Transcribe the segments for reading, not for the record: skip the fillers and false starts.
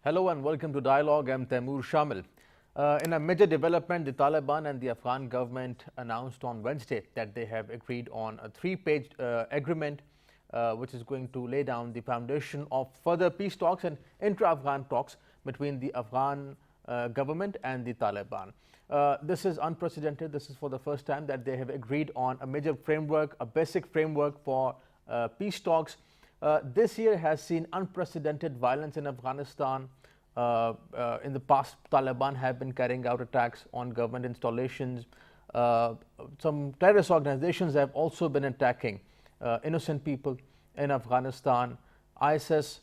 Hello and welcome to Dialogue. I'm Taimur Shamil. In a major development, the Taliban and the Afghan government announced on Wednesday that they have agreed on a three-page agreement which is going to lay down the foundation of further peace talks and intra-Afghan talks between the Afghan government and the Taliban. This is unprecedented. This is for the first time that they have agreed on a major framework, a basic framework for peace talks. This year has seen unprecedented violence in Afghanistan. In the past, Taliban have been carrying out attacks on government installations. Some terrorist organizations have also been attacking innocent people in Afghanistan. ISIS,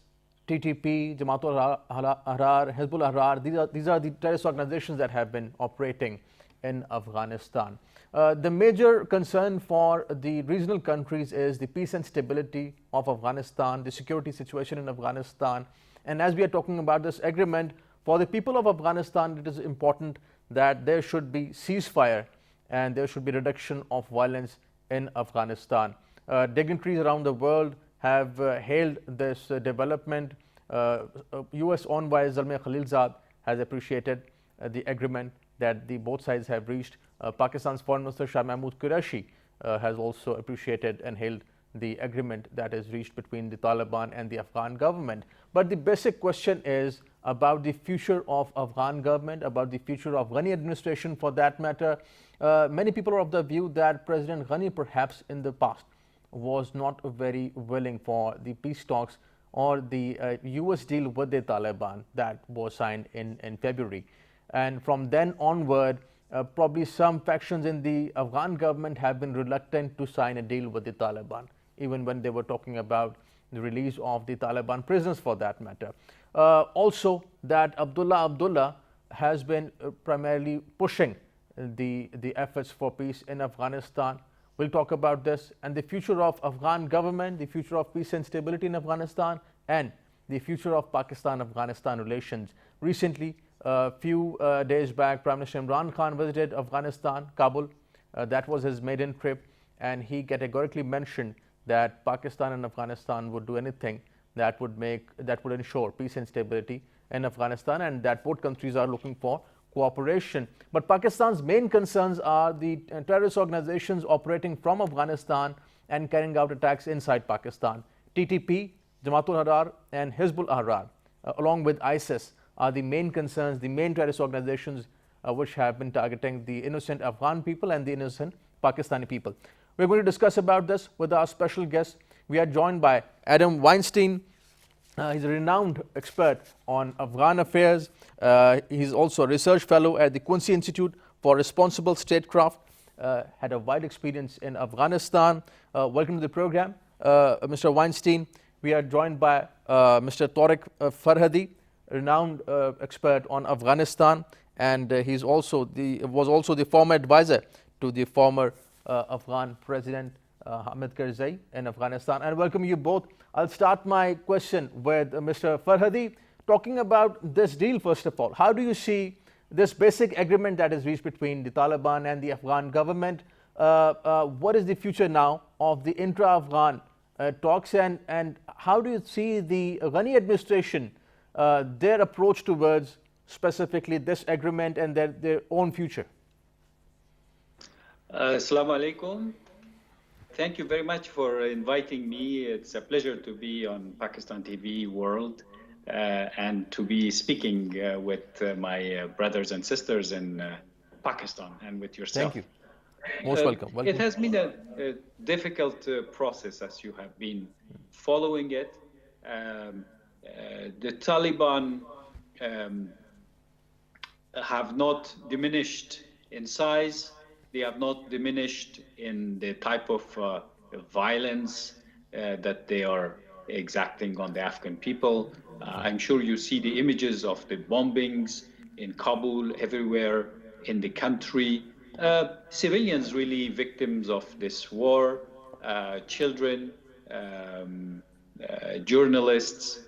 TTP, Jamaat-ul-Ahrar, Hezbollah, these are the terrorist organizations that have been operating in Afghanistan. The major concern for the regional countries is the peace and stability of Afghanistan, the security situation in Afghanistan. And as we are talking about this agreement, for the people of Afghanistan, it is important that there should be ceasefire and there should be reduction of violence in Afghanistan. Dignitaries around the world have hailed this development. US envoy Zalmay Khalilzad has appreciated the agreement that both sides have reached. Pakistan's Foreign Minister Shah Mahmood Qureshi has also appreciated and hailed the agreement that is reached between the Taliban and the Afghan government. But the basic question is about the future of Afghan government, about the future of Ghani administration for that matter. Many people are of the view that President Ghani perhaps in the past was not very willing for the peace talks or the US deal with the Taliban that was signed in February. And from then onward, probably some factions in the Afghan government have been reluctant to sign a deal with the Taliban, even when they were talking about the release of the Taliban prisoners for that matter. Also, that Abdullah has been primarily pushing the efforts for peace in Afghanistan. We'll talk about this and the future of Afghan government, the future of peace and stability in Afghanistan, and the future of Pakistan-Afghanistan relations. Recently, a few days back, Prime Minister Imran Khan visited Afghanistan, Kabul. That was his maiden trip, and he categorically mentioned that Pakistan and Afghanistan would do anything that would ensure peace and stability in Afghanistan, and that both countries are looking for cooperation. But Pakistan's main concerns are the terrorist organizations operating from Afghanistan and carrying out attacks inside Pakistan. TTP, Jamaat-ul-Ahrar, and Hezbollah, along with ISIS, are the main concerns, the main terrorist organizations which have been targeting the innocent Afghan people and the innocent Pakistani people. We're going to discuss about this with our special guest. We are joined by Adam Weinstein. He's a renowned expert on Afghan affairs. He's also a research fellow at the Quincy Institute for Responsible Statecraft. Had a wide experience in Afghanistan. Welcome to the program, Mr. Weinstein. We are joined by Mr. Tariq Farhadi, renowned expert on Afghanistan, and was also the former advisor to the former Afghan President Hamid Karzai in Afghanistan. And welcome you both. I'll start my question with Mr. Farhadi, talking about this deal first of all. How do you see this basic agreement that is reached between the Taliban and the Afghan government? What is the future now of the intra-Afghan talks, and how do you see the Ghani administration, their approach towards specifically this agreement and their own future? Assalamu alaikum. Thank you very much for inviting me. It's a pleasure to be on Pakistan TV World and to be speaking with my brothers and sisters in Pakistan and with yourself. Thank you. Most welcome. It has been a difficult process as you have been following it. The Taliban have not diminished in size. They have not diminished in the type of violence that they are exacting on the Afghan people. I'm sure you see the images of the bombings in Kabul, everywhere in the country. Civilians really victims of this war, children, journalists.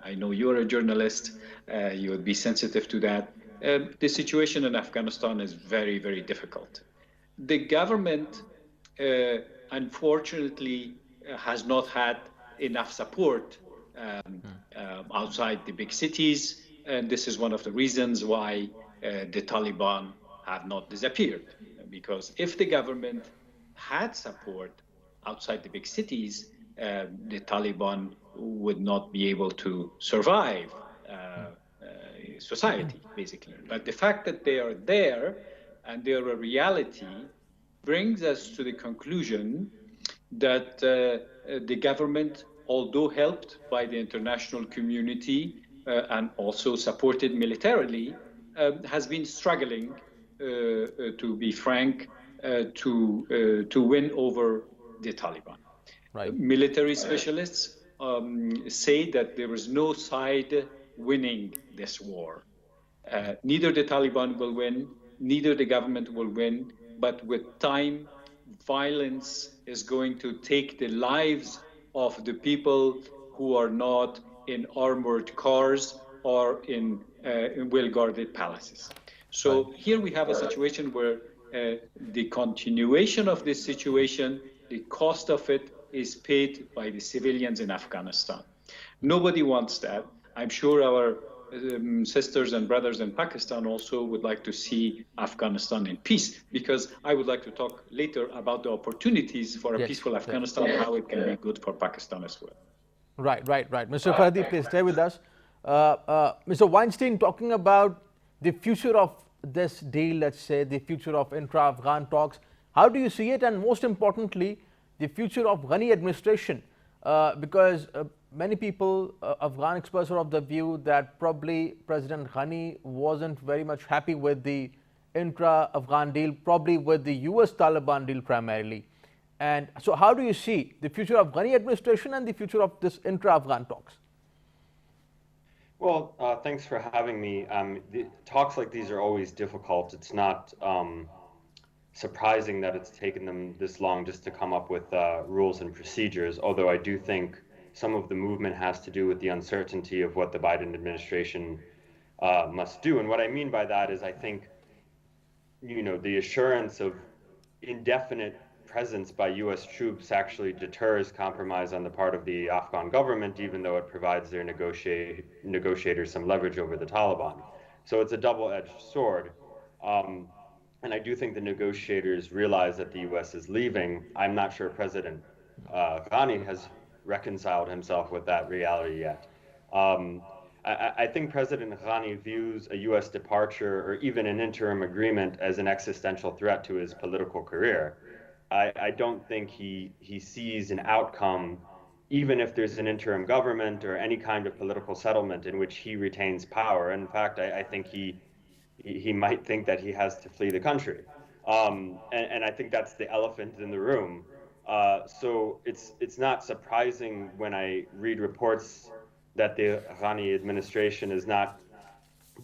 I know you're a journalist. You would be sensitive to that. The situation in Afghanistan is very, very difficult. The government, unfortunately, has not had enough support outside the big cities. and this is one of the reasons why the Taliban have not disappeared. Because if the government had support outside the big cities, the Taliban would not be able to survive society, basically. But the fact that they are there and they are a reality brings us to the conclusion that the government, although helped by the international community and also supported militarily, has been struggling, to be frank, to win over the Taliban. Right. Military specialists say that there is no side winning this war. Neither the Taliban will win, neither the government will win, but with time, violence is going to take the lives of the people who are not in armored cars or in well-guarded palaces. So here we have a situation where the continuation of this situation, the cost of it is paid by the civilians in Afghanistan. Nobody wants that. I'm sure our sisters and brothers in Pakistan also would like to see Afghanistan in peace, because I would like to talk later about the opportunities for a peaceful Afghanistan and how it can be good for Pakistan as well. Right. Mr. Fardi, please stay with us. Mr. Weinstein, talking about the future of this deal, let's say, the future of intra-Afghan talks, how do you see it? And most importantly, the future of Ghani administration, because many people, Afghan experts, are of the view that probably President Ghani wasn't very much happy with the intra-Afghan deal, probably with the US Taliban deal primarily. And so how do you see the future of Ghani administration and the future of this intra-Afghan talks? Well, thanks for having me. Talks like these are always difficult. It's not surprising that it's taken them this long just to come up with rules and procedures, although I do think some of the movement has to do with the uncertainty of what the Biden administration must do. And what I mean by that is I think, the assurance of indefinite presence by U.S. troops actually deters compromise on the part of the Afghan government, even though it provides their negotiators some leverage over the Taliban. So it's a double-edged sword. And I do think the negotiators realize that the U.S. is leaving. I'm not sure President Ghani has reconciled himself with that reality yet. I think President Ghani views a U.S. departure or even an interim agreement as an existential threat to his political career. I don't think he sees an outcome, even if there's an interim government or any kind of political settlement in which he retains power. In fact, I think he might think that he has to flee the country. And I think that's the elephant in the room. So it's not surprising when I read reports that the Ghani administration is not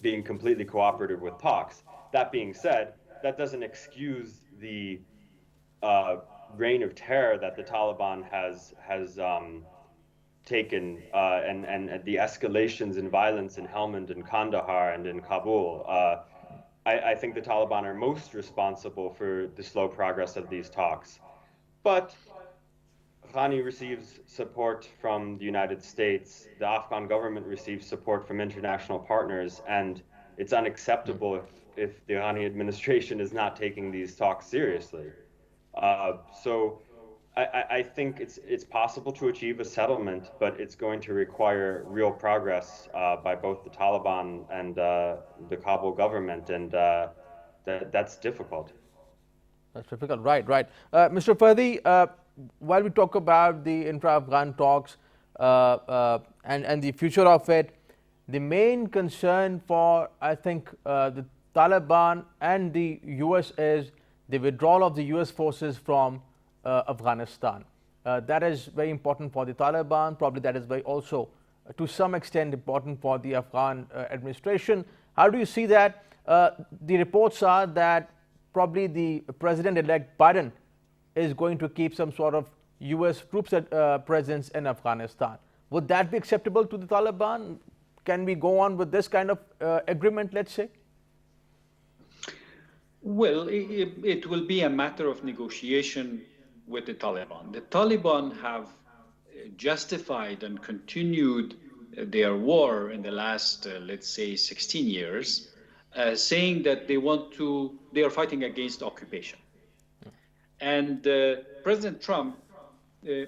being completely cooperative with talks. That being said, that doesn't excuse the reign of terror that the Taliban has taken and the escalations in violence in Helmand and Kandahar and in Kabul. I think the Taliban are most responsible for the slow progress of these talks. But Ghani receives support from the United States. The Afghan government receives support from international partners, and it's unacceptable if the Ghani administration is not taking these talks seriously. So I think it's possible to achieve a settlement, but it's going to require real progress by both the Taliban and the Kabul government, and that's difficult. That's difficult, right. Mr. Fardi, while we talk about the intra-Afghan talks and the future of it, the main concern for, I think, the Taliban and the US is the withdrawal of the US forces from Afghanistan. That is very important for the Taliban. Probably that is very also, to some extent, important for the Afghan administration. How do you see that? The reports are that probably the President-elect Biden is going to keep some sort of US troops presence in Afghanistan. Would that be acceptable to the Taliban? Can we go on with this kind of agreement, let's say? Well, it will be a matter of negotiation with the Taliban. The Taliban have justified and continued their war in the last, let's say, 16 years, saying that they are fighting against occupation. And President Trump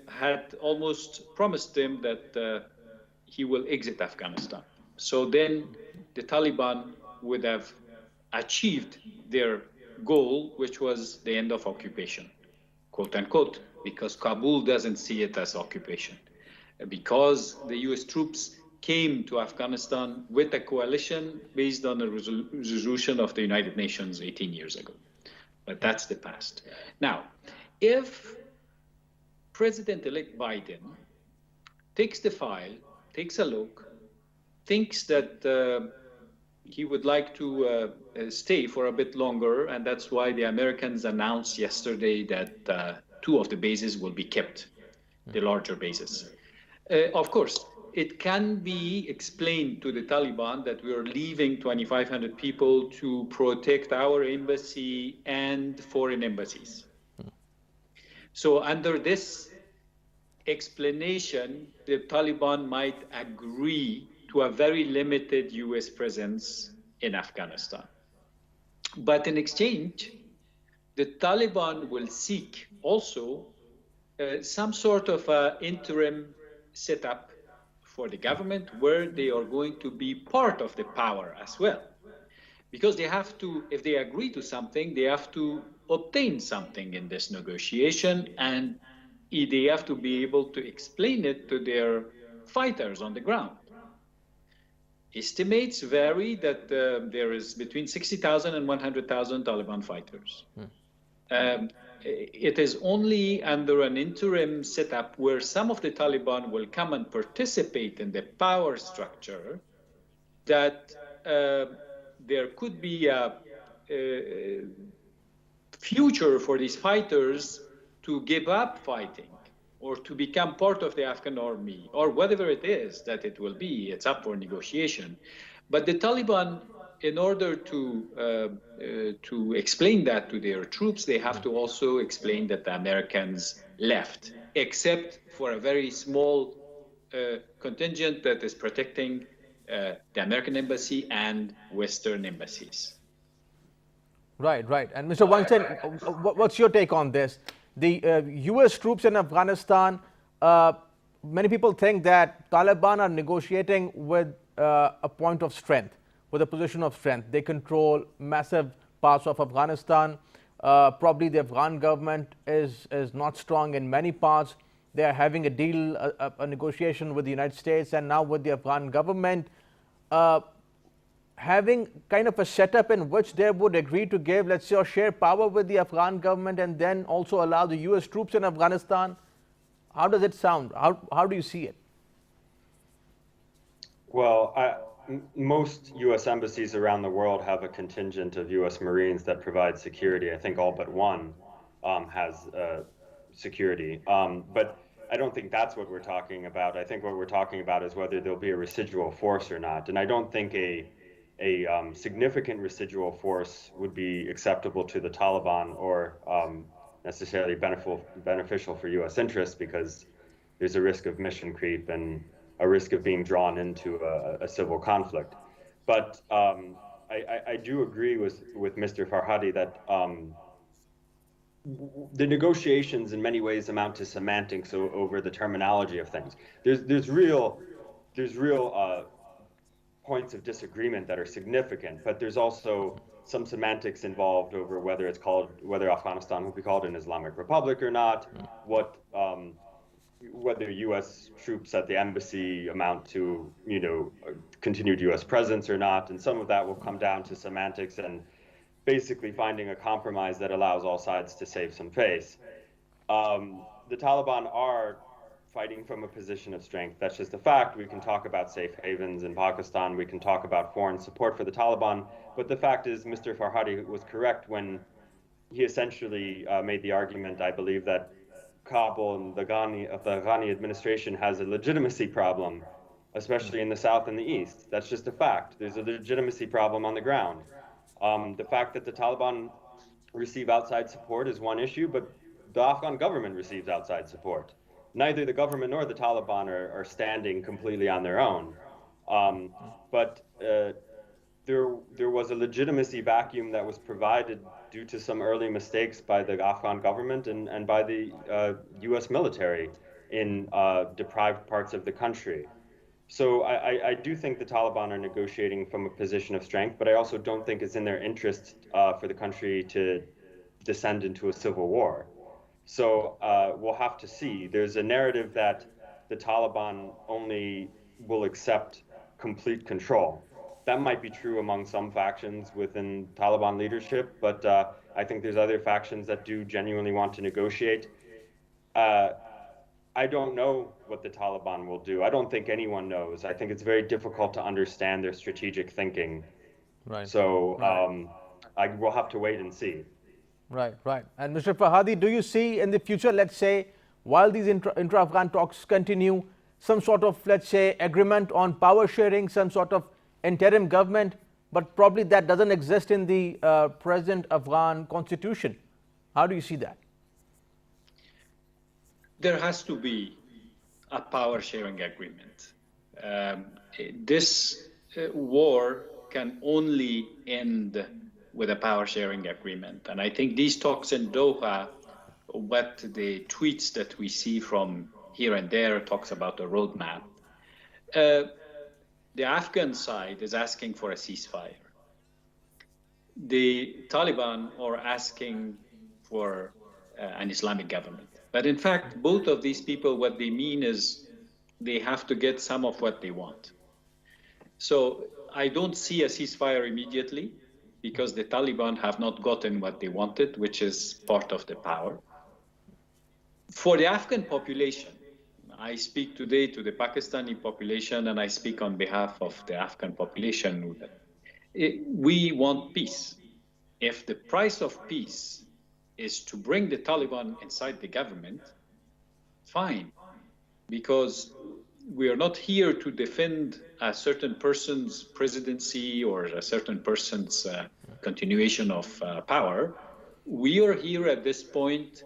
had almost promised them that he will exit Afghanistan. So then the Taliban would have achieved their goal, which was the end of occupation, quote unquote, because Kabul doesn't see it as occupation. Because the US troops came to Afghanistan with a coalition based on a resolution of the United Nations 18 years ago. But that's the past. Now, if President-elect Biden takes the file, takes a look, thinks that he would like to stay for a bit longer, and that's why the Americans announced yesterday that 2 of the bases will be kept, the larger bases. Of course, it can be explained to the Taliban that we are leaving 2,500 people to protect our embassy and foreign embassies. So under this explanation, the Taliban might agree to a very limited US presence in Afghanistan. But in exchange, the Taliban will seek also some sort of interim setup for the government where they are going to be part of the power as well. Because they have to, if they agree to something, they have to obtain something in this negotiation, and they have to be able to explain it to their fighters on the ground. Estimates vary that there is between 60,000 and 100,000 Taliban fighters. It is only under an interim setup where some of the Taliban will come and participate in the power structure that there could be a future for these fighters to give up fighting or to become part of the Afghan army, or whatever it is that it will be. It's up for negotiation. But the Taliban, in order to explain that to their troops, they have to also explain that the Americans left, except for a very small contingent that is protecting the American embassy and Western embassies. Right, right. And Mr. Weinstein, what's your take on this? The US troops in Afghanistan, many people think that Taliban are negotiating with a point of strength, with a position of strength. They control massive parts of Afghanistan. Probably the Afghan government is not strong in many parts. They are having a deal, a negotiation with the United States and now with the Afghan government, having kind of a setup in which they would agree to give, let's say, or share power with the Afghan government and then also allow the US troops in Afghanistan. How does it sound? How do you see it? Well, most U.S. embassies around the world have a contingent of U.S. Marines that provide security. I think all but one has security. But I don't think that's what we're talking about. I think what we're talking about is whether there'll be a residual force or not. And I don't think a significant residual force would be acceptable to the Taliban or necessarily beneficial for U.S. interests, because there's a risk of mission creep and a risk of being drawn into a civil conflict. But I do agree with Mr. Farhadi that the negotiations in many ways amount to semantics over the terminology of things. There's real points of disagreement that are significant, but there's also some semantics involved over whether Afghanistan will be called an Islamic Republic or not, whether U.S. troops at the embassy amount to, continued U.S. presence or not, and some of that will come down to semantics and basically finding a compromise that allows all sides to save some face. The Taliban are fighting from a position of strength. That's just a fact. We can talk about safe havens in Pakistan. We can talk about foreign support for the Taliban. But the fact is, Mr. Farhadi was correct when he essentially made the argument, I believe, that Kabul and the Ghani administration has a legitimacy problem, especially in the south and the east. That's just a fact. There's a legitimacy problem on the ground. The fact that the Taliban receive outside support is one issue, but the Afghan government receives outside support. neither the government nor the Taliban are standing completely on their own. But there was a legitimacy vacuum that was provided due to some early mistakes by the Afghan government and by the U.S. military in deprived parts of the country. So I do think the Taliban are negotiating from a position of strength, but I also don't think it's in their interest for the country to descend into a civil war. So we'll have to see. There's a narrative that the Taliban only will accept complete control. That might be true among some factions within Taliban leadership, but I think there's other factions that do genuinely want to negotiate. I don't know what the Taliban will do. I don't think anyone knows. I think it's very difficult to understand their strategic thinking. Right. So I will have to wait and see. Right, right. And Mr. Farhadi, do you see in the future, let's say, while these intra-Afghan talks continue, some sort of, let's say, agreement on power sharing, some sort of interim government, but probably that doesn't exist in the present Afghan constitution? How do you see that? There has to be a power sharing agreement. This war can only end with a power sharing agreement. And I think these talks in Doha, what the tweets that we see from here and there talks about a roadmap. The Afghan side is asking for a ceasefire. The Taliban are asking for an Islamic government. But in fact, both of these people, what they mean is they have to get some of what they want. So I don't see a ceasefire immediately because the Taliban have not gotten what they wanted, which is part of the power. For the Afghan population, I speak today to the Pakistani population and I speak on behalf of the Afghan population. We want peace. If the price of peace is to bring the Taliban inside the government, fine, because we are not here to defend a certain person's presidency or a certain person's continuation of power. We are here at this point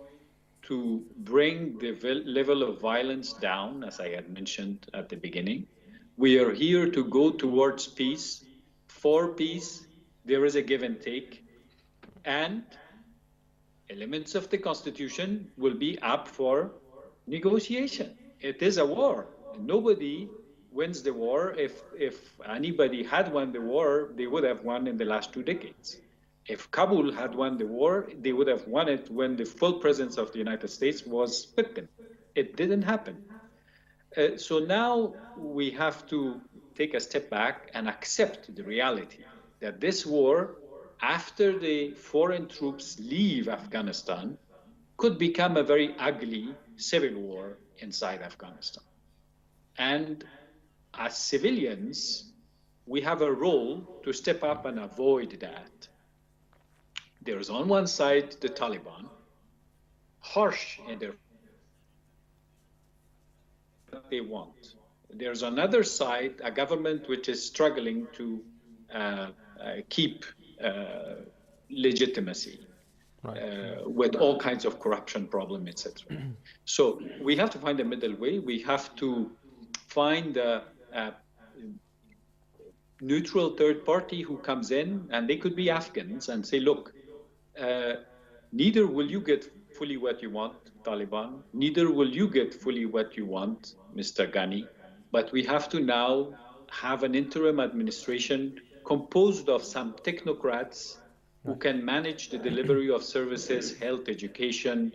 to bring the level of violence down, as I had mentioned at the beginning. We are here to go towards peace. For peace, there is a give and take, and elements of the Constitution will be up for negotiation. It is a war. Nobody wins the war. If anybody had won the war, they would have won in the last 2 decades. If Kabul had won the war, they would have won it when the full presence of the United States was with them. It didn't happen. So now we have to take a step back and accept the reality that this war, after the foreign troops leave Afghanistan, could become a very ugly civil war inside Afghanistan. And as civilians, we have a role to step up and avoid that. There's on one side the Taliban, harsh in their what they want. There's another side, a government which is struggling to keep legitimacy, with all kinds of corruption problem, etc. So we have to find a middle way. We have to find a neutral third party who comes in, and they could be Afghans, and say, look, neither will you get fully what you want, Taliban, neither will you get fully what you want, Mr. Ghani, but we have to now have an interim administration composed of some technocrats who can manage the delivery of services, health, education,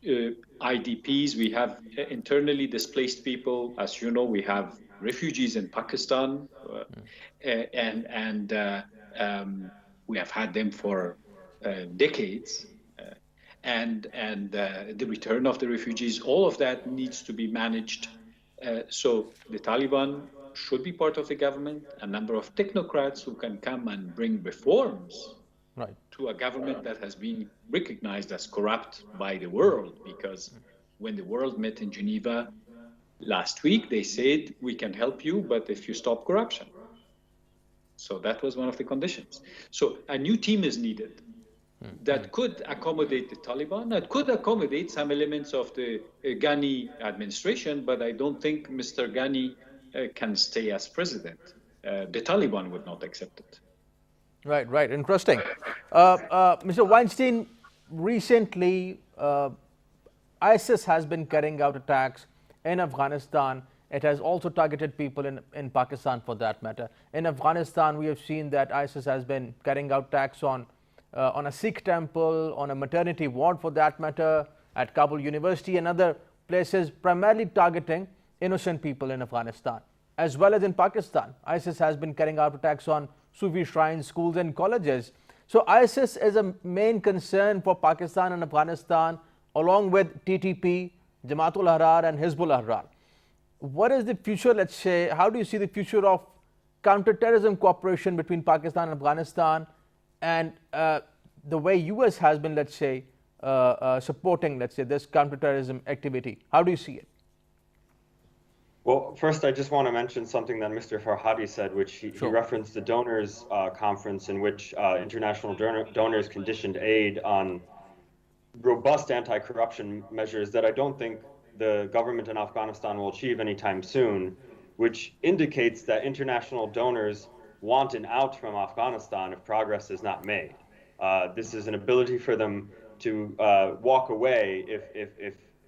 IDPs. We have internally displaced people. As you know, we have refugees in Pakistan, and we have had them for decades. And the return of the refugees, all of that needs to be managed. So the Taliban should be part of the government, a number of technocrats who can come and bring reforms to a government that has been recognized as corrupt by the world. Because when the world met in Geneva last week, they said, we can help you, but if you stop corruption. So that was one of the conditions. So a new team is needed. that could accommodate the Taliban. It could accommodate some elements of the Ghani administration, but I don't think Mr. Ghani can stay as president. The Taliban would not accept it. Right, right. Interesting. Mr. Weinstein, recently ISIS has been carrying out attacks in Afghanistan. It has also targeted people in Pakistan for that matter. In Afghanistan, we have seen that ISIS has been carrying out attacks on a Sikh temple, on a maternity ward for that matter, at Kabul University and other places, primarily targeting innocent people in Afghanistan. As well as in Pakistan, ISIS has been carrying out attacks on Sufi shrines, schools and colleges. So ISIS is a main concern for Pakistan and Afghanistan, along with TTP, Jamaatul Ahrar and Hizbul Ahrar. What is the future, let's say, how do you see the future of counterterrorism cooperation between Pakistan and Afghanistan, and the way US has been, let's say, supporting, let's say, this counterterrorism activity? How do you see it? Well, first, I just want to mention something that Mr. Farhadi said, which he referenced the donors conference in which international donors conditioned aid on robust anti-corruption measures that I don't think the government in Afghanistan will achieve anytime soon, which indicates that international donors want an out from Afghanistan if progress is not made. This is an ability for them to walk away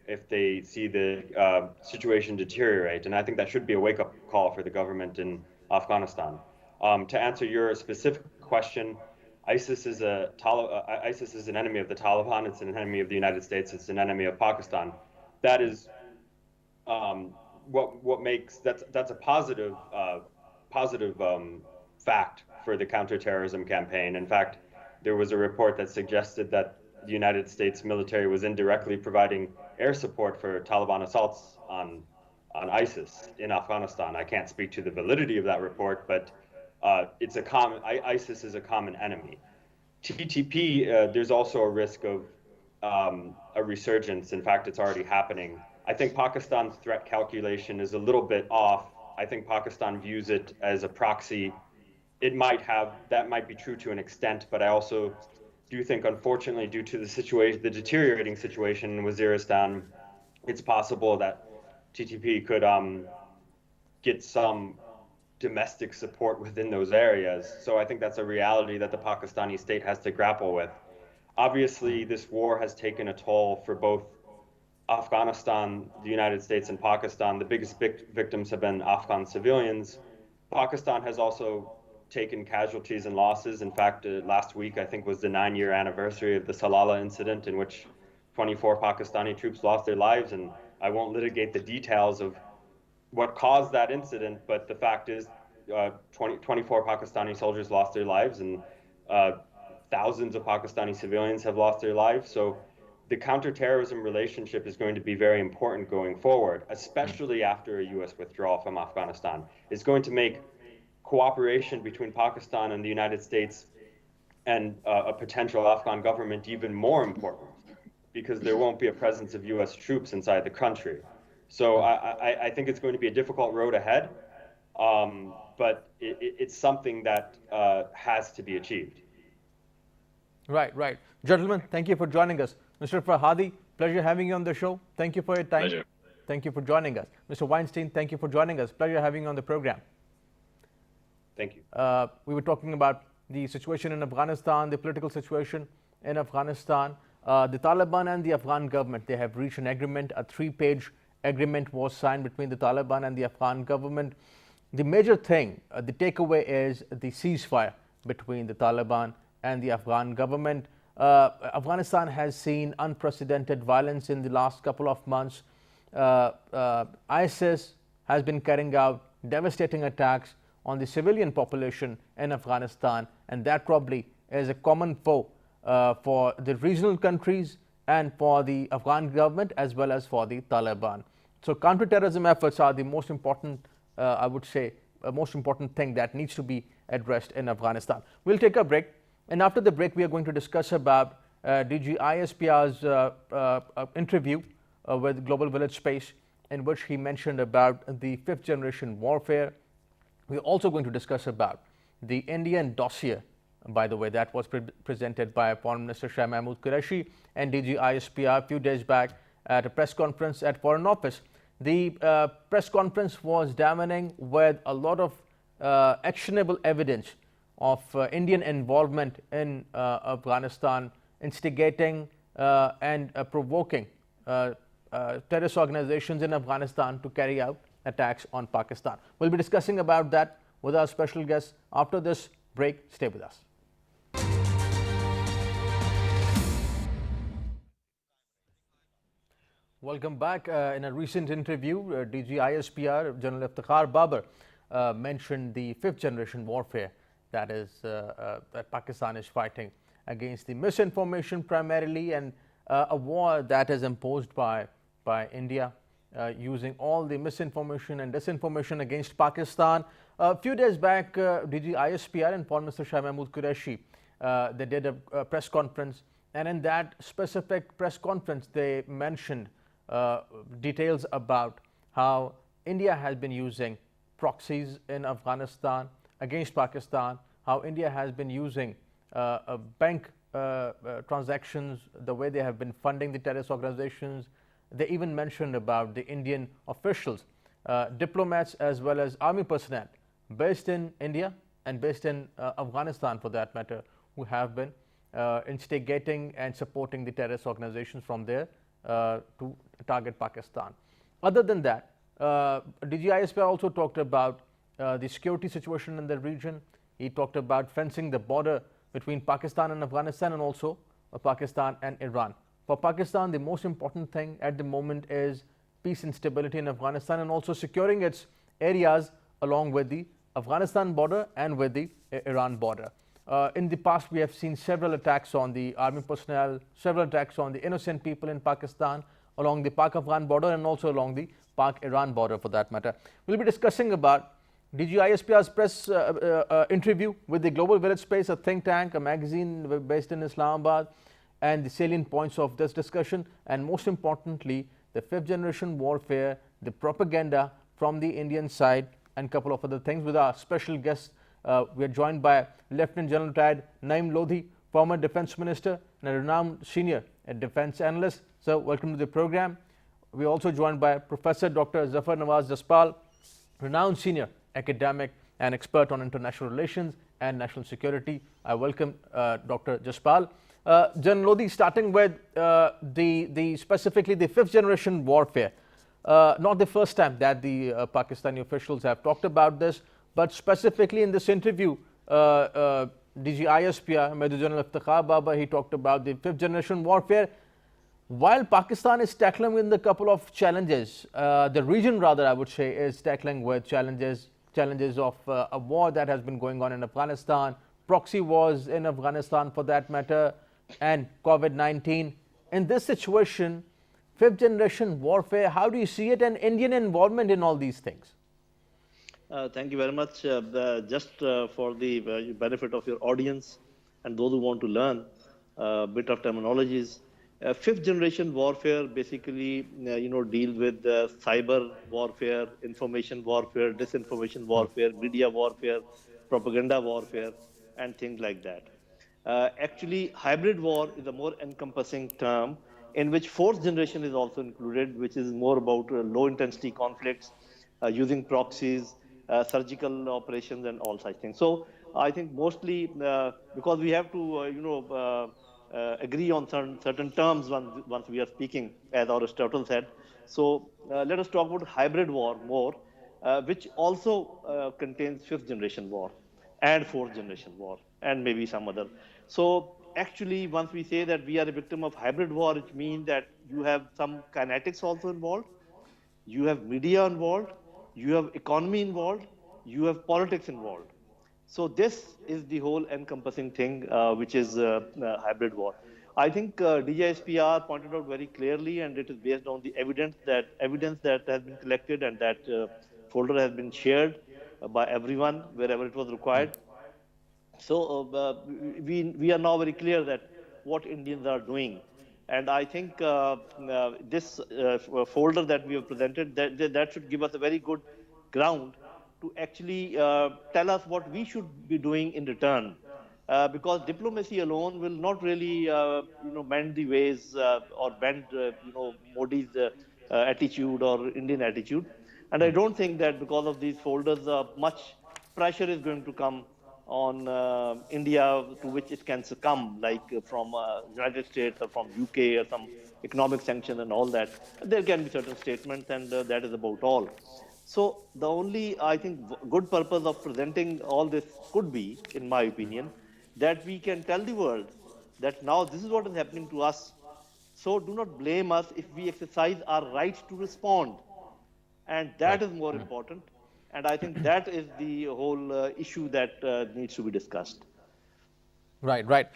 if they see the situation deteriorate. And I think that should be a wake-up call for the government in Afghanistan. To answer your specific question, ISIS is an enemy of the Taliban. It's an enemy of the United States. It's an enemy of Pakistan. That is what makes that's a positive fact for the counterterrorism campaign. In fact, there was a report that suggested that the United States military was indirectly providing air support for Taliban assaults on ISIS in Afghanistan. I can't speak to the validity of that report, but ISIS is a common enemy. TTP, there's also a risk of a resurgence. In fact, it's already happening. I think Pakistan's threat calculation is a little bit off. I think Pakistan views it as a proxy. That might be true to an extent, but I also do think, unfortunately, due to the deteriorating situation in Waziristan, it's possible that TTP could get some domestic support within those areas. So I think that's a reality that the Pakistani state has to grapple with. Obviously, this war has taken a toll for both Afghanistan, the United States, and Pakistan. The biggest victims have been Afghan civilians. Pakistan has also taken casualties and losses. In fact, last week, I think, was the 9-year anniversary of the Salalah incident, in which 24 Pakistani troops lost their lives. And I won't litigate the details of what caused that incident, but the fact is 24 Pakistani soldiers lost their lives, and thousands of Pakistani civilians have lost their lives. So the counterterrorism relationship is going to be very important going forward, especially after a U.S. withdrawal from Afghanistan. It's going to make cooperation between Pakistan and the United States and a potential Afghan government even more important, because there won't be a presence of U.S. troops inside the country. So I think it's going to be a difficult road ahead, but it's something that has to be achieved. Right, right. Gentlemen, thank you for joining us. Mr. Farhadi, pleasure having you on the show. Thank you for your time. Pleasure. Thank you for joining us. Mr. Weinstein, thank you for joining us. Pleasure having you on the program. Thank you. We were talking about the situation in Afghanistan, the political situation in Afghanistan. The Taliban and the Afghan government, they have reached an agreement. A 3-page agreement was signed between the Taliban and the Afghan government. The major thing, the takeaway is the ceasefire between the Taliban and the Afghan government. Afghanistan has seen unprecedented violence in the last couple of months. ISIS has been carrying out devastating attacks on the civilian population in Afghanistan, and that probably is a common foe for the regional countries and for the Afghan government as well as for the Taliban. So counterterrorism efforts are the most important, I would say, most important thing that needs to be addressed in Afghanistan. We'll take a break, and after the break we are going to discuss about DG ISPR's interview with Global Village Space, in which he mentioned about the 5th generation warfare. We're also going to discuss about the Indian dossier By the way, that was presented by Foreign Minister Shah Mahmood Qureshi and DG ISPR a few days back at a press conference at Foreign Office. The press conference was damning with a lot of actionable evidence of Indian involvement in Afghanistan, instigating and provoking terrorist organizations in Afghanistan to carry out attacks on Pakistan. We'll be discussing about that with our special guest after this break. Stay with us. Welcome back. In a recent interview, DG ISPR General Iftikhar Babar mentioned the fifth generation warfare that Pakistan is fighting against the misinformation primarily, and a war that is imposed by India using all the misinformation and disinformation against Pakistan. A few days back, DG ISPR and Foreign Minister Shah Mahmood Qureshi they did a press conference, and in that specific press conference they mentioned details about how India has been using proxies in Afghanistan against Pakistan, how India has been using bank transactions, the way they have been funding the terrorist organizations. They even mentioned about the Indian officials, diplomats as well as army personnel based in India and based in Afghanistan for that matter, who have been instigating and supporting the terrorist organizations from there to target Pakistan. Other than that, DG ISPR also talked about the security situation in the region. He talked about fencing the border between Pakistan and Afghanistan, and also Pakistan and Iran. For Pakistan, the most important thing at the moment is peace and stability in Afghanistan, and also securing its areas along with the Afghanistan border and with the Iran border. In the past, we have seen several attacks on the army personnel, several attacks on the innocent people in Pakistan along the Pak-Afghan border and also along the Pak-Iran border for that matter. We'll be discussing about DG ISPR's press interview with the Global Village Space, a think tank, a magazine based in Islamabad, and the salient points of this discussion, and most importantly, the fifth generation warfare, the propaganda from the Indian side, and a couple of other things. With our special guests, we are joined by Lieutenant General retired Naeem Lodhi, former Defence Minister and a renowned senior defence analyst. So, welcome to the program. We are also joined by Professor Dr. Zafar Nawaz Jaspal, renowned senior academic and expert on international relations and national security. I welcome Dr. Jaspal. General Lodhi, starting with specifically the fifth generation warfare. Not the first time that the Pakistani officials have talked about this, but specifically in this interview, DG ISPR, Major General Iftikhar Babar, he talked about the fifth generation warfare. While Pakistan is tackling with a couple of challenges, the region rather I would say is tackling with challenges of a war that has been going on in Afghanistan, proxy wars in Afghanistan for that matter, and COVID-19. In this situation, fifth generation warfare, how do you see it, and Indian involvement in all these things? Thank you very much. Just for the benefit of your audience and those who want to learn a bit of terminologies, fifth generation warfare basically deals with cyber warfare, information warfare, disinformation warfare, media warfare, propaganda warfare, and things like that. Actually, hybrid war is a more encompassing term in which fourth generation is also included, which is more about low intensity conflicts using proxies, surgical operations, and all such things. So I think mostly because we have to agree on certain terms once we are speaking, as Aristotle said. So let us talk about hybrid war more, which also contains fifth generation war and fourth generation war and maybe some other. So actually, once we say that we are a victim of hybrid war, it means that you have some kinetics also involved, you have media involved, you have economy involved, you have politics involved. So this is the whole encompassing thing, which is hybrid war. I think DGISPR pointed out very clearly, and it is based on the evidence that has been collected, and that folder has been shared by everyone wherever it was required. So we are now very clear that what Indians are doing, and I think this folder that we have presented, that should give us a very good ground to actually tell us what we should be doing in return. because diplomacy alone will not really, mend the ways or bend, Modi's attitude or Indian attitude. And I don't think that because of these folders, much pressure is going to come on India to which it can succumb, like from United States or from UK or some economic sanctions and all that. There can be certain statements, and that is about all. So the only, I think, good purpose of presenting all this could be, in my opinion, that we can tell the world that now this is what is happening to us. So do not blame us if we exercise our right to respond. And that Right. is more important. And I think that is the whole issue that needs to be discussed. Right, right.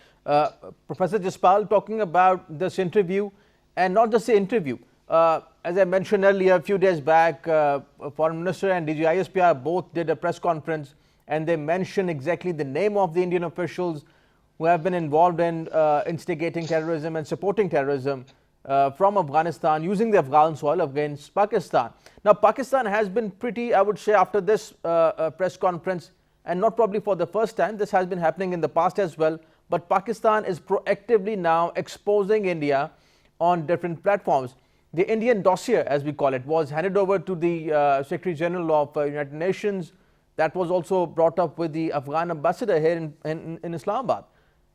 Professor Jaspal, talking about this interview, and not just the interview. As I mentioned earlier, a few days back, Foreign Minister and DG ISPR both did a press conference, and they mentioned exactly the name of the Indian officials who have been involved in instigating terrorism and supporting terrorism from Afghanistan, using the Afghan soil against Pakistan. Now, Pakistan has been pretty, I would say, after this press conference, and not probably for the first time, this has been happening in the past as well, but Pakistan is proactively now exposing India on different platforms. The Indian dossier, as we call it, was handed over to the Secretary General of United Nations. That was also brought up with the Afghan ambassador here in Islamabad.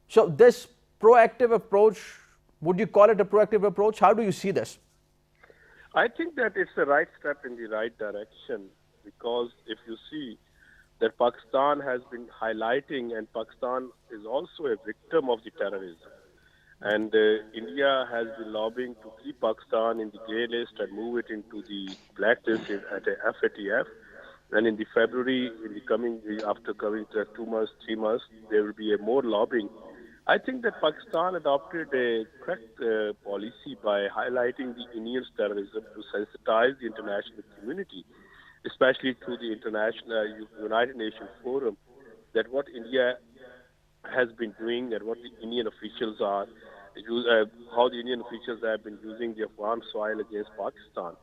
So this proactive approach, would you call it a proactive approach? How do you see this? I think that it's the right step in the right direction, because if you see that Pakistan has been highlighting, and Pakistan is also a victim of the terrorism. And India has been lobbying to keep Pakistan in the grey list and move it into the blacklist at a FATF. And in the February, in the coming, after coming to 2 months, 3 months, there will be a more lobbying. I think that Pakistan adopted a correct policy by highlighting the Indian terrorism to sensitize the international community, especially through the international United Nations Forum, that what India has been doing and what the Indian officials are, how the Indian officials have been using the Afghan soil against Pakistan.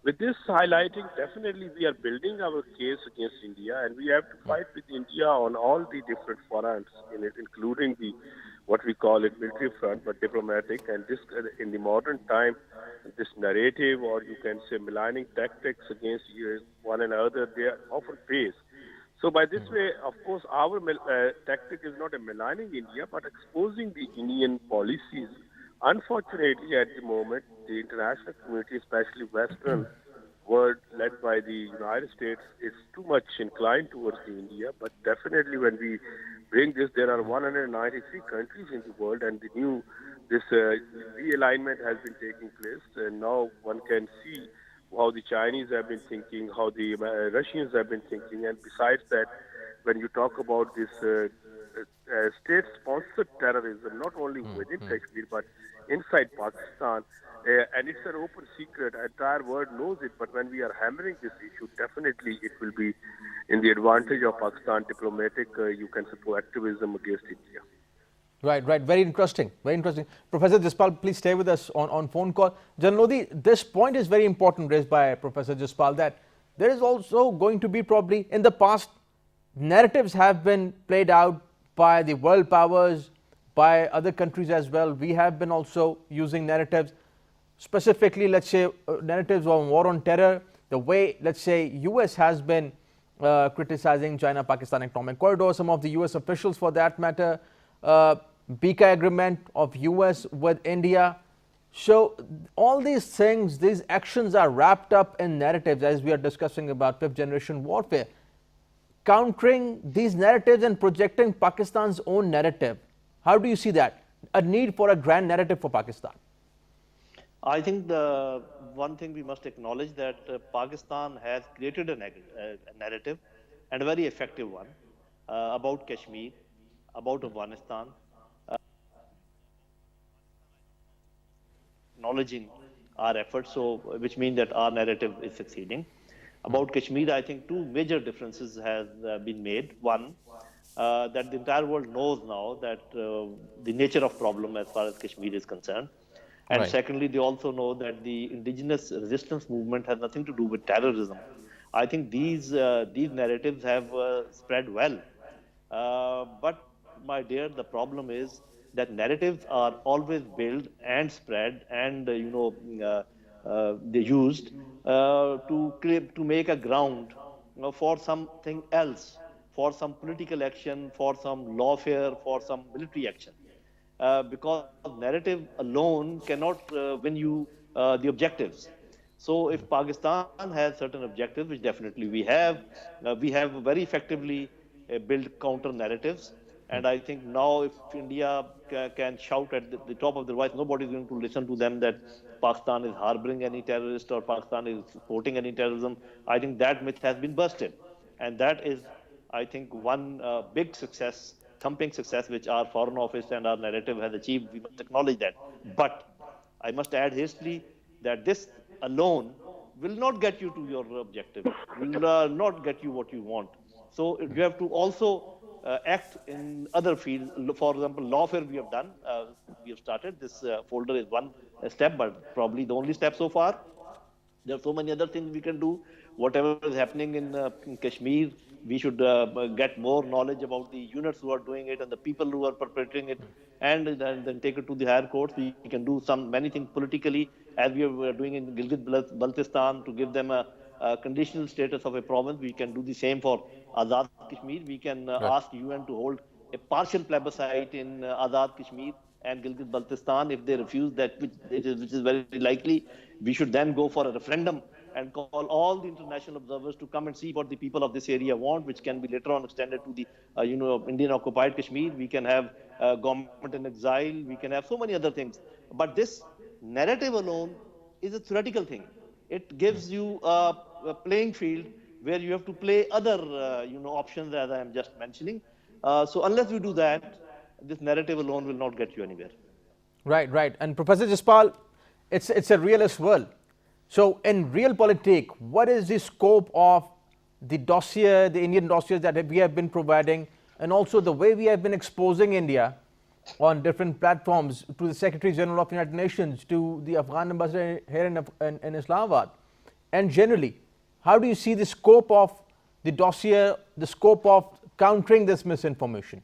With this highlighting, definitely we are building our case against India, and we have to fight with India on all the different fronts in it, including the what we call it military front, but diplomatic. And this, in the modern time, this narrative, or you can say maligning tactics against one another, they are often pays. So by this way, of course, our tactic is not a maligning India, but exposing the Indian policies. Unfortunately, at the moment, the international community, especially Western world led by the United States, is too much inclined towards the India. But definitely when we bring this, there are 193 countries in the world, and this realignment has been taking place. And now one can see how the Chinese have been thinking, how the Russians have been thinking. And besides that, when you talk about this state-sponsored terrorism, not only within Kashmir, but inside Pakistan, and it's an open secret, the entire world knows it, but when we are hammering this issue, definitely it will be in the advantage of Pakistan diplomatic, you can say, proactivism against India. Right, right. Very interesting. Very interesting. Professor Jaspal, please stay with us on phone call. General Lodi, this point is very important raised by Professor Jaspal, that there is also going to be, probably in the past, narratives have been played out by the world powers, by other countries as well. We have been also using narratives, specifically, let's say, narratives on war on terror, the way, let's say, US has been criticizing China-Pakistan economic corridor, some of the US officials for that matter, BK agreement of US with India. So all these things, these actions are wrapped up in narratives, as we are discussing about fifth generation warfare. Countering these narratives and projecting Pakistan's own narrative, how do you see that? A need for a grand narrative for Pakistan? I think the one thing we must acknowledge that Pakistan has created a narrative, and a very effective one, about Kashmir, about Afghanistan, acknowledging our efforts, so which means that our narrative is succeeding. About Kashmir, I think two major differences have been made. One, that the entire world knows now that the nature of problem as far as Kashmir is concerned. And Right. secondly, they also know that the indigenous resistance movement has nothing to do with terrorism. I think these narratives have spread well. But my dear, the problem is that narratives are always built and spread and they used to make a ground for something else, for some political action, for some lawfare, for some military action. Because narrative alone cannot win you the objectives. So if Pakistan has certain objectives, which definitely we have very effectively built counter narratives. And I think now if India can shout at the top of their voice, nobody is going to listen to them that Pakistan is harboring any terrorist or Pakistan is supporting any terrorism. I think that myth has been busted. And that is, I think, one big success, thumping success, which our Foreign Office and our narrative has achieved. We must acknowledge that. But I must add hastily that this alone will not get you to your objective, will not get you what you want. So you have to also act in other fields. For example, lawfare we have done. We have started. This folder is one step, but probably the only step so far. There are so many other things we can do. Whatever is happening in Kashmir, we should get more knowledge about the units who are doing it and the people who are perpetrating it, and then take it to the higher courts. We can do many things politically, as we are doing in Gilgit-Baltistan, to give them a conditional status of a province. We can do the same for Azad Kashmir. We can Right. ask UN to hold a partial plebiscite in Azad Kashmir and Gilgit-Baltistan. If they refuse that, which is very likely, we should then go for a referendum and call all the international observers to come and see what the people of this area want, which can be later on extended to the Indian occupied Kashmir. We can have government in exile. We can have so many other things. But this narrative alone is a theoretical thing. It gives you a playing field where you have to play other options, as I am just mentioning. So unless you do that, this narrative alone will not get you anywhere. Right, right. And Professor Jaspal, it's a realist world. So in realpolitik, what is the scope of the dossier, the Indian dossiers that we have been providing, and also the way we have been exposing India on different platforms to the Secretary General of the United Nations, to the Afghan ambassador here in Islamabad, and generally, how do you see the scope of the dossier, the scope of countering this misinformation?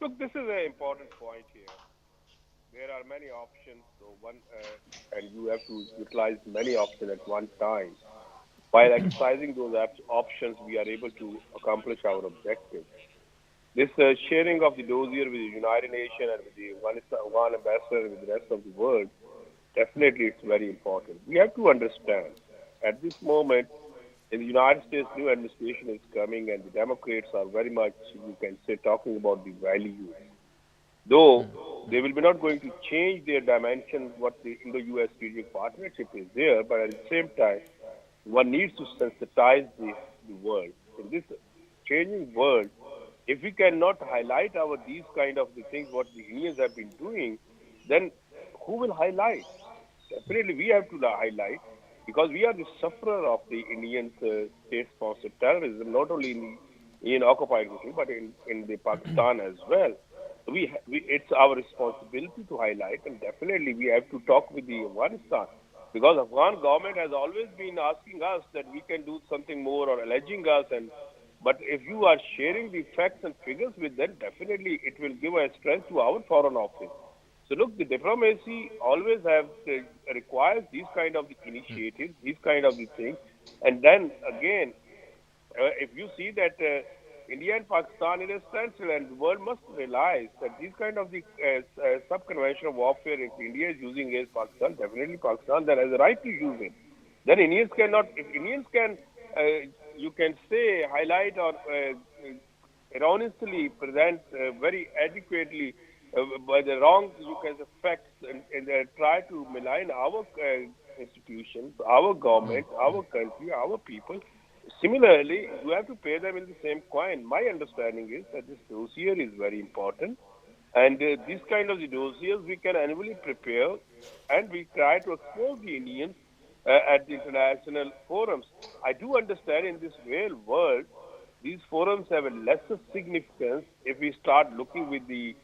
Look, this is an important point here. There are many options, and you have to utilize many options at one time. While exercising those options, we are able to accomplish our objectives. This sharing of the dossier with the United Nations and with the Afghan ambassador and with the rest of the world, definitely it's very important. We have to understand, at this moment, in the United States, new administration is coming, and the Democrats are very much, you can say, talking about the values. Though they will be not going to change their dimension, what the Indo-US strategic partnership is there, but at the same time, one needs to sensitize the world. In this changing world, if we cannot highlight these kind of the things what the Indians have been doing, then who will highlight? Definitely we have to highlight, because we are the sufferer of the Indian state-sponsored terrorism, not only in the Indian occupied country, but in the Pakistan as well. It's our responsibility to highlight, and definitely we have to talk with the Afghanistan, because Afghan government has always been asking us that we can do something more, or alleging us, but if you are sharing the facts and figures with them, definitely it will give a strength to our foreign office. So look, the diplomacy always requires these kind of initiatives, these kind of things, and then again, if you see that India and Pakistan is a standstill, and the world must realize that these kind of sub-conventional warfare, if India is using against Pakistan, definitely Pakistan then has a right to use it. Then Indians cannot, if Indians can, you can say, highlight or erroneously present very adequately by the wrong, you can say, facts, and try to malign our institutions, our government, our country, our people. Similarly, you have to pay them in the same coin. My understanding is that this dossier is very important, and these kind of the dossiers we can annually prepare, and we try to expose the Indians at the international forums. I do understand in this real world, these forums have a lesser significance if we start looking with the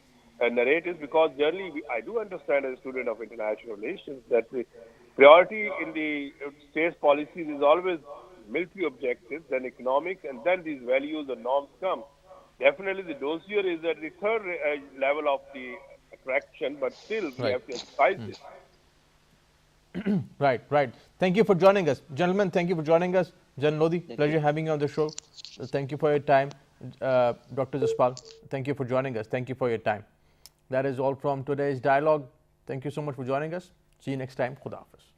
narratives, because generally I do understand as a student of international relations that the priority in the state's policies is always military objectives, then economics, and then these values and norms come. Definitely, the dossier is at the third level of the attraction, but still we Right. have to emphasize this. Right, right. Thank you for joining us. Gentlemen, thank you for joining us. Jan Lodi, pleasure having you on the show. Thank you for your time. Dr. Jaspal, thank you for joining us. Thank you for your time. That is all from today's dialogue. Thank you so much for joining us. See you next time. Khuda Hafiz.